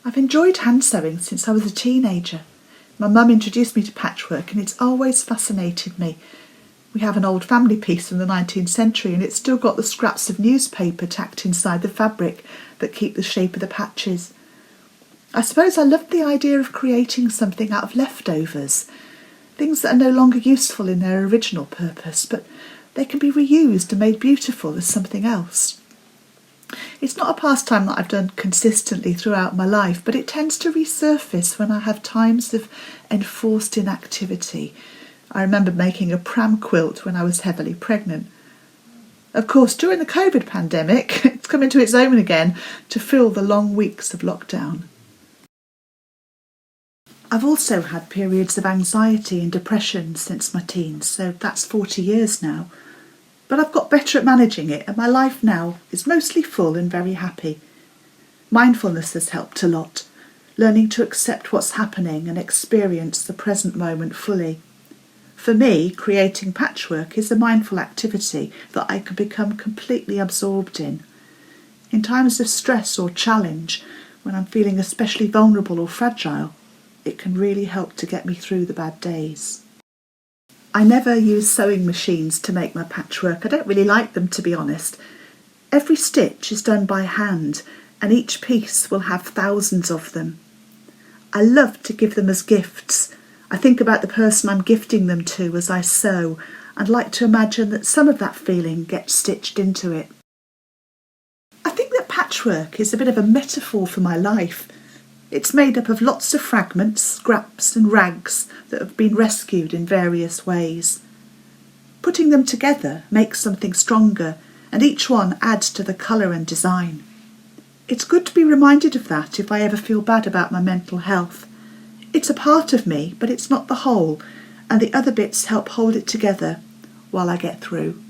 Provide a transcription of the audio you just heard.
I've enjoyed hand sewing since I was a teenager. My mum introduced me to patchwork and it's always fascinated me. We have an old family piece from the 19th century and it's still got the scraps of newspaper tacked inside the fabric that keep the shape of the patches. I suppose I loved the idea of creating something out of leftovers, things that are no longer useful in their original purpose, but they can be reused and made beautiful as something else. It's not a pastime that I've done consistently throughout my life, but it tends to resurface when I have times of enforced inactivity. I remember making a pram quilt when I was heavily pregnant. Of course, during the COVID pandemic, it's come into its own again to fill the long weeks of lockdown. I've also had periods of anxiety and depression since my teens, so that's 40 years now. But I've got better at managing it and my life now is mostly full and very happy. Mindfulness has helped a lot, learning to accept what's happening and experience the present moment fully. For me, creating patchwork is a mindful activity that I can become completely absorbed in. In times of stress or challenge, when I'm feeling especially vulnerable or fragile, it can really help to get me through the bad days. I never use sewing machines to make my patchwork. I don't really like them, to be honest. Every stitch is done by hand and each piece will have thousands of them. I love to give them as gifts. I think about the person I'm gifting them to as I sew and like to imagine that some of that feeling gets stitched into it. I think that patchwork is a bit of a metaphor for my life. It's made up of lots of fragments, scraps and rags that have been rescued in various ways. Putting them together makes something stronger and each one adds to the colour and design. It's good to be reminded of that if I ever feel bad about my mental health. It's a part of me, but it's not the whole, and the other bits help hold it together while I get through.